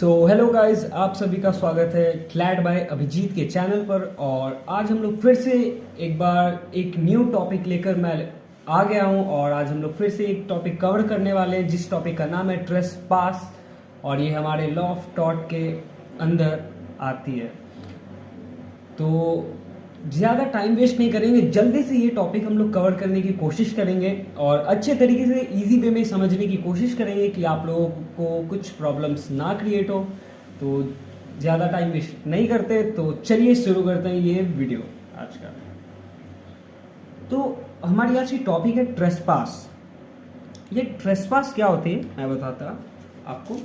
Hello guys, आप सभी का स्वागत है क्लैड बाय अभिजीत के चैनल पर। और आज हम लोग फिर से एक बार एक न्यू टॉपिक लेकर मैं आ गया हूं। और आज हम लोग फिर से एक टॉपिक कवर करने वाले हैं जिस टॉपिक का नाम है ट्रेस पास। और ये हमारे लॉ ऑफ टॉट के अंदर आती है। तो ज़्यादा टाइम वेस्ट नहीं करेंगे, जल्दी से ये टॉपिक हम लोग कवर करने की कोशिश करेंगे और अच्छे तरीके से इजी वे में समझने की कोशिश करेंगे कि आप लोगों को कुछ प्रॉब्लम्स ना क्रिएट हो। तो ज़्यादा टाइम वेस्ट नहीं करते, तो चलिए शुरू करते हैं ये वीडियो आज का। तो हमारी आज की टॉपिक है ट्रेसपास। ये ट्रेसपास क्या होती है मैं बताता आपको।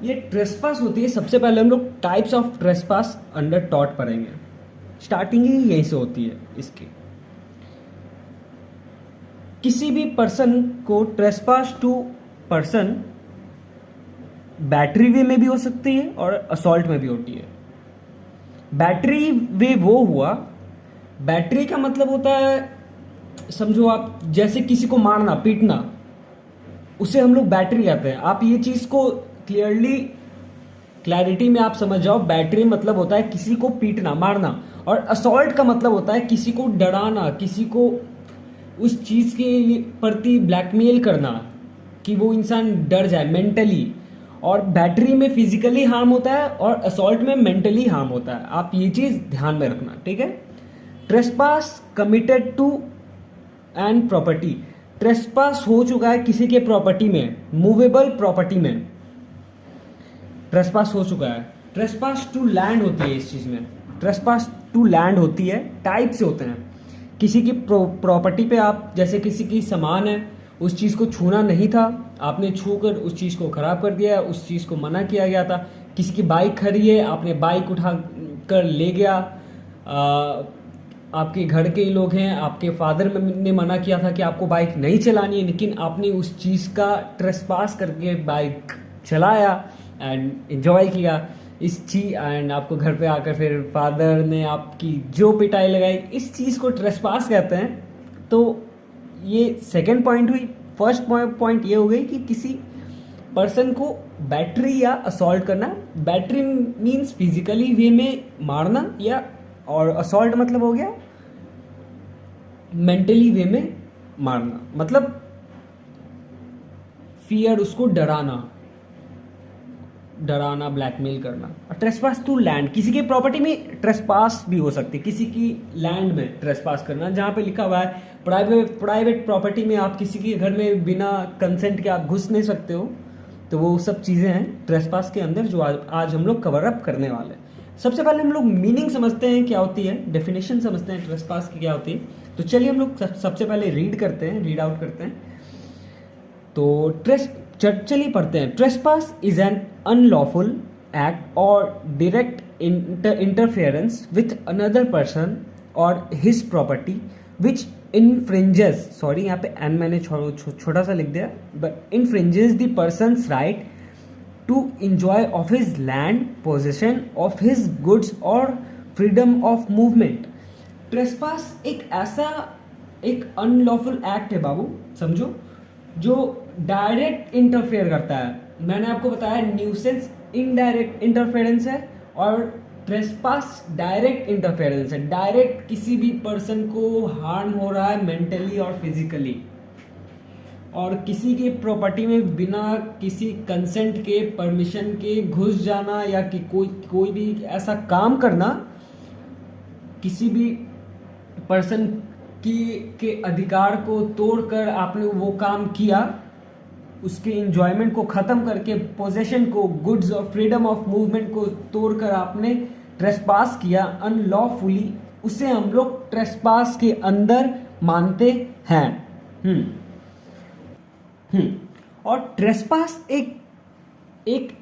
ये ट्रेसपास होती है, सबसे पहले हम लोग types of trespass under taught पढ़ेंगे। स्टार्टिंग ही यहीं से होती है इसकी। किसी भी पर्सन को ट्रेसपास टू पर्सन बैटरी वे में भी हो सकती है और असॉल्ट में भी होती है। बैटरी वे वो हुआ, बैटरी का मतलब होता है, समझो आप जैसे किसी को मारना पीटना, उसे हम लोग बैटरी कहते हैं। आप ये चीज को क्लैरिटी में आप समझ जाओ। बैटरी मतलब होता है किसी को पीटना मारना, और असॉल्ट का मतलब होता है किसी को डराना, किसी को उस चीज के प्रति ब्लैकमेल करना कि वो इंसान डर जाए मेंटली। और बैटरी में फिजिकली हार्म होता है और असॉल्ट में मेंटली हार्म होता है। आप ये चीज ध्यान में रखना, ठीक है। Trespass committed to and property. Trespass हो चुका है किसी के प्रॉपर्टी में, मूवेबल प्रॉपर्टी में ट्रेसपास हो चुका है। ट्रेसपास टू लैंड होती है इस चीज में। ट्रेसपास टू लैंड होती है, टाइप से होते हैं। किसी की प्रॉपर्टी पे आप, जैसे किसी की सामान है, उस चीज को छूना नहीं था, आपने छू कर उस चीज को खराब कर दिया, उस चीज को मना किया गया था। किसी की बाइक खड़ी है, आपने बाइक उठा कर ले गया, आपके घर के ही लोग हैं, आपके फादर ने मना किया था कि आपको बाइक नहीं चलानी है, लेकिन आपने उस चीज का ट्रेसपास करके बाइक चलाया एंड एंजॉय किया इस चीज। एंड आपको घर पे आकर फिर फादर ने आपकी जो पिटाई लगाई, इस चीज को ट्रेसपास कहते हैं। तो ये सेकंड पॉइंट हुई। फर्स्ट पॉइंट ये हो गई कि किसी पर्सन को बैटरी या असॉल्ट करना। बैटरी मीन्स फिजिकली वे में मारना, या और असॉल्ट मतलब हो गया मेंटली वे में मारना, मतलब फियर, उसको डराना ब्लैकमेल करना। और ट्रेसपास टू लैंड, किसी की प्रॉपर्टी में ट्रेसपास भी हो सकती है। किसी की लैंड में ट्रेसपास करना, जहां पे लिखा हुआ है प्राइवेट प्रॉपर्टी में आप किसी के घर में बिना कंसेंट के आप घुस नहीं सकते हो। तो वो सब चीजें हैं ट्रेसपास के अंदर जो आज हम लोग कवर अप करने वाले हैं। सबसे पहले हम लोग मीनिंग समझते हैं क्या होती है, डेफिनेशन समझते हैं ट्रेसपास की क्या होती है। तो चलिए हम लोग सबसे पहले रीड आउट करते हैं। तो चलिए पढ़ते हैं। Trespass is an unlawful act और direct interference with another person और his property which infringes, sorry यहाँ पे एन मैंने छोटा सा लिख दिया, but infringes the person's right to enjoy of his land, possession of his goods और फ्रीडम ऑफ मूवमेंट। ट्रेसपास एक अनलॉफुल एक्ट है बाबू, समझो, जो डायरेक्ट इंटरफेयर करता है। मैंने आपको बताया न्यूसेंस इनडायरेक्ट इंटरफेरेंस है और ट्रेसपास डायरेक्ट इंटरफेरेंस है। डायरेक्ट किसी भी पर्सन को हार्म हो रहा है मेंटली और फिजिकली, और किसी के प्रॉपर्टी में बिना किसी कंसेंट के, परमिशन के घुस जाना, या कि कोई भी ऐसा काम करना, किसी भी पर्सन के अधिकार को तोड़कर आपने वो काम किया, उसके इंजॉयमेंट को खत्म करके, पोजेशन को, गुड्स और फ्रीडम ऑफ मूवमेंट को तोड़कर आपने ट्रेसपास किया अनलॉफुली, उसे हम लोग ट्रेसपास के अंदर मानते हैं। और ट्रेसपास एक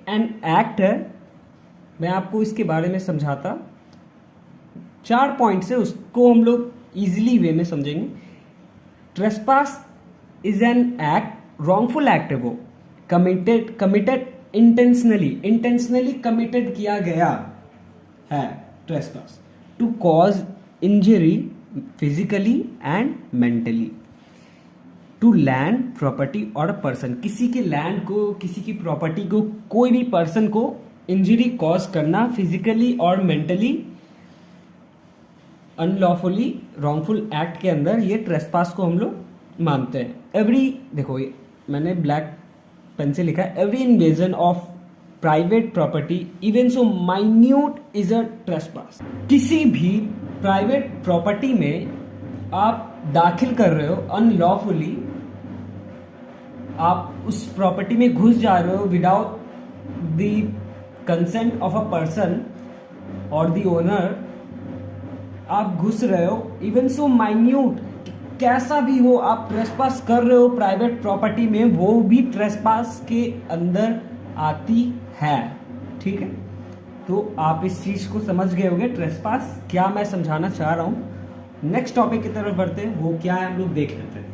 एन एक्ट है। मैं आपको इसके बारे में समझाता, 4 पॉइंट से उसको हम लोग इजिली वे में समझेंगे। Trespass is an act, wrongful act है वो, कमिटेड इंटेंशनली कमिटेड किया गया है trespass to cause injury physically and mentally. To land property और अ पर्सन, किसी के लैंड को, किसी की प्रॉपर्टी को, कोई भी पर्सन को इंजरी कॉज करना फिजिकली और मेंटली अनलॉफुली रॉन्गफुल एक्ट के अंदर ये ट्रेसपास को हम लोग मानते हैं। एवरी, देखो ये मैंने ब्लैक पेन से लिखा है, every invasion of private property even so minute is a trespass. किसी भी प्राइवेट प्रॉपर्टी में आप दाखिल कर रहे हो अनलॉफुली, आप उस प्रॉपर्टी में घुस जा रहे हो without the consent of a person और द ओनर, आप घुस रहे हो, इवन सो माइन्यूट, कैसा भी हो आप ट्रेसपास कर रहे हो प्राइवेट प्रॉपर्टी में, वो भी ट्रेसपास के अंदर आती है। ठीक है, तो आप इस चीज को समझ गए होंगे ट्रेसपास क्या मैं समझाना चाह रहा हूं। नेक्स्ट टॉपिक की तरफ बढ़ते हैं, वो क्या है हम लोग देख लेते हैं।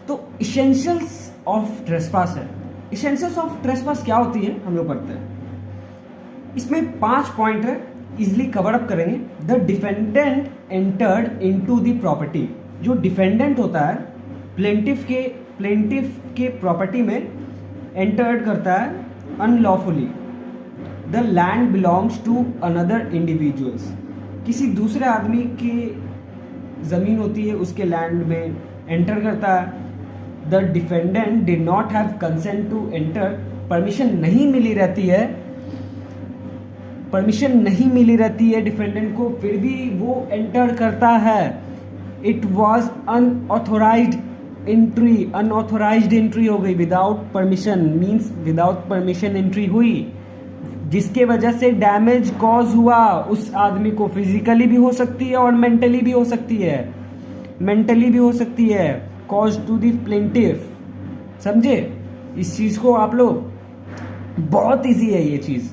तो इसेंशियल्स ऑफ ट्रेसपास है। इसेंशियल्स ऑफ ट्रेसपास क्या होती है हम लोग पढ़ते हैं। इसमें 5 पॉइंट है, इजिली कवर अप करेंगे। The defendant entered into the property, जो डिफेंडेंट होता है प्लेंटिफ के प्रॉपर्टी में एंटर्ड करता है unlawfully. The land belongs to another individuals, किसी दूसरे आदमी की जमीन होती है उसके लैंड में एंटर करता है। The defendant did not have consent to enter, permission नहीं मिली रहती है, परमिशन नहीं मिली रहती है डिफेंडेंट को, फिर भी वो एंटर करता है। It was unauthorised entry, unauthorised entry हो गई, without permission, means without permission entry हुई, जिसके वजह से डैमेज कॉज हुआ उस आदमी को। फिजिकली भी हो सकती है और मेंटली भी हो सकती है, मेंटली भी हो सकती है, कॉज टू द प्लेंटिफ। समझे इस चीज को आप लोग, बहुत इजी है ये चीज।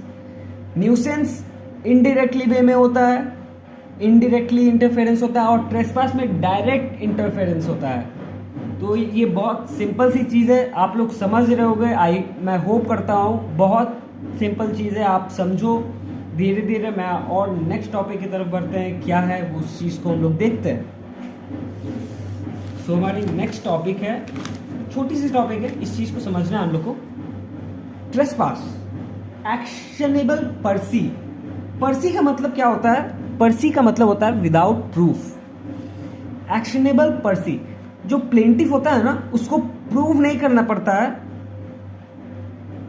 न्यूसेंस इनडायरेक्टली वे में होता है, इनडायरेक्टली इंटरफेरेंस होता है, और ट्रेसपास में डायरेक्ट इंटरफेरेंस होता है। तो ये बहुत सिंपल सी चीज़ है, आप लोग समझ रहे होगे, मैं होप करता हूँ। बहुत सिंपल चीज़ है, आप समझो धीरे धीरे। मैं और नेक्स्ट टॉपिक की तरफ बढ़ते हैं, क्या है उस चीज़ को हम लोग देखते हैं। सो हमारी नेक्स्ट टॉपिक है, छोटी सी टॉपिक है, इस चीज़ को समझना है हम लोग को। ट्रेसपास एक्शनेबल पर्सी। पर्सी का मतलब क्या होता है? पर्सी का मतलब होता है विदाउट प्रूफ। एक्शनेबल पर्सी, जो प्लेंटिफ होता है ना, उसको प्रूव नहीं करना पड़ता है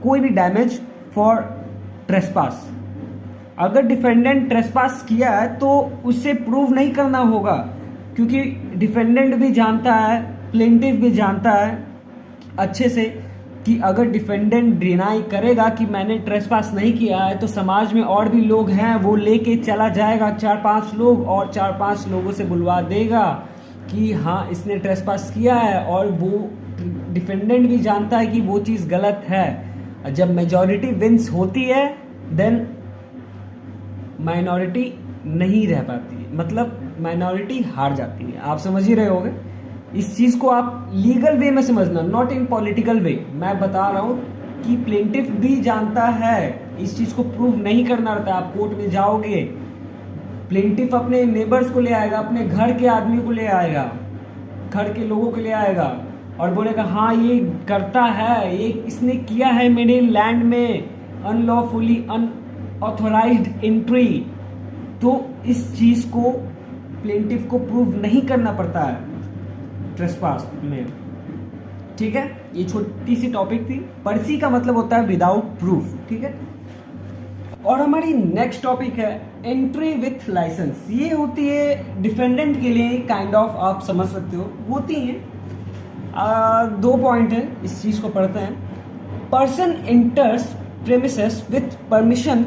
कोई भी डैमेज फॉर ट्रेसपास। अगर डिफेंडेंट ट्रेसपास किया है तो उसे प्रूव नहीं करना होगा, क्योंकि डिफेंडेंट भी जानता है, प्लेंटिफ भी जानता है अच्छे से कि अगर डिफेंडेंट डिनाई करेगा कि मैंने ट्रेसपास नहीं किया है, तो समाज में और भी लोग हैं, वो लेके चला जाएगा 4-5 लोग, और 4-5 लोगों से बुलवा देगा कि हाँ इसने ट्रेसपास किया है, और वो डिफेंडेंट भी जानता है कि वो चीज़ गलत है। जब मेजॉरिटी विंस होती है देन माइनॉरिटी नहीं रह पाती है, मतलब माइनॉरिटी हार जाती है। आप समझ ही रहे होगे इस चीज़ को, आप लीगल वे में समझना, नॉट इन पॉलिटिकल वे। मैं बता रहा हूँ कि प्लेंटिफ भी जानता है, इस चीज़ को प्रूव नहीं करना रहता। आप कोर्ट में जाओगे, प्लेंटिफ अपने नेबर्स को ले आएगा, अपने घर के आदमी को ले आएगा, घर के लोगों को ले आएगा, और बोलेगा हाँ ये करता है, ये इसने किया है मेरे लैंड में अनलॉफुली, अनऑथोराइज्ड एंट्री। तो इस चीज़ को प्लेंटिफ को प्रूव नहीं करना पड़ता है ट्रेसपास में। ठीक है, ये छोटी सी टॉपिक थी। पर्सी का मतलब होता है विदाउट प्रूफ। ठीक है, और हमारी नेक्स्ट टॉपिक है एंट्री विथ लाइसेंस। ये होती है डिफेंडेंट के लिए काइंड ऑफ, आप समझ सकते हो, होती है 2 पॉइंट है, इस चीज को पढ़ते हैं। Person enters premises with permission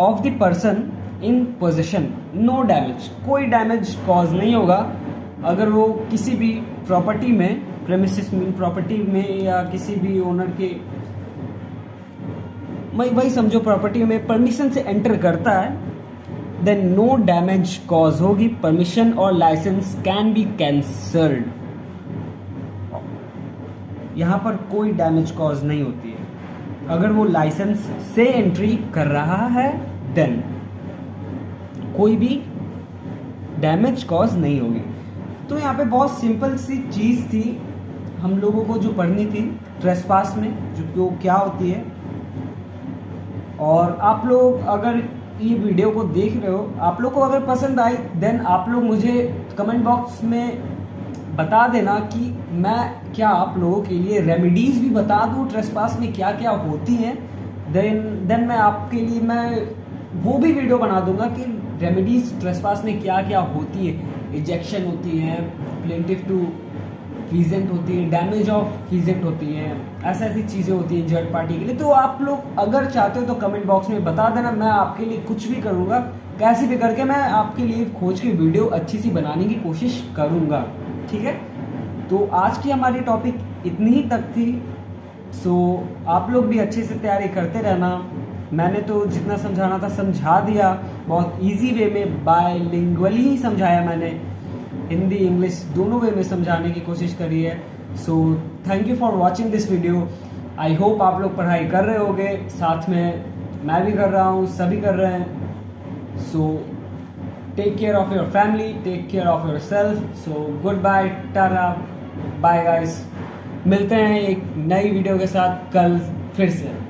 of the person in possession, no damage, कोई डैमेज कॉज नहीं होगा अगर वो किसी भी प्रॉपर्टी में, प्रेमिसेस मीन प्रॉपर्टी में, या किसी भी ओनर के, मैं वही समझो प्रॉपर्टी में परमिशन से एंटर करता है, देन नो डैमेज कॉज होगी। परमिशन और लाइसेंस कैन बी कैंसल्ड, यहाँ पर कोई डैमेज कॉज नहीं होती है। अगर वो लाइसेंस से एंट्री कर रहा है देन कोई भी डैमेज कॉज नहीं होगी। तो यहाँ पे बहुत सिंपल सी चीज़ थी हम लोगों को जो पढ़नी थी ट्रेसपास में, जो क्या होती है। और आप लोग अगर ये वीडियो को देख रहे हो, आप लोग को अगर पसंद आई देन आप लोग मुझे कमेंट बॉक्स में बता देना कि मैं क्या आप लोगों के लिए रेमेडीज़ भी बता दूँ ट्रेसपास में क्या क्या होती हैं। देन मैं आपके लिए मैं वो भी वीडियो बना दूंगा कि रेमेडीज़ ट्रेसपास में क्या क्या होती है। इजेक्शन होती है, प्लेंटिफ टू फीजेंट होती है, डैमेज ऑफ फीजेंट होती है, ऐसी चीज़ें होती हैं जर्ड पार्टी के लिए। तो आप लोग अगर चाहते हो तो कमेंट बॉक्स में बता देना, मैं आपके लिए कुछ भी करूँगा, कैसे भी करके मैं आपके लिए खोज के वीडियो अच्छी सी बनाने की कोशिश करूँगा, ठीक है। तो आज की हमारी टॉपिक इतनी ही तक थी। सो आप लोग भी अच्छे से तैयारी करते रहना। मैंने तो जितना समझाना था समझा दिया, बहुत इजी वे में, बायलिंगुअली ही समझाया मैंने, हिंदी इंग्लिश दोनों वे में समझाने की कोशिश करी है। So thank you for watching this video. I hope आप लोग पढ़ाई कर रहे होगे, साथ में मैं भी कर रहा हूँ, सभी कर रहे हैं। So take care of your family, take care of your self. So good bye, tata, bye guys. मिलते हैं एक नई वीडियो के साथ कल फिर से।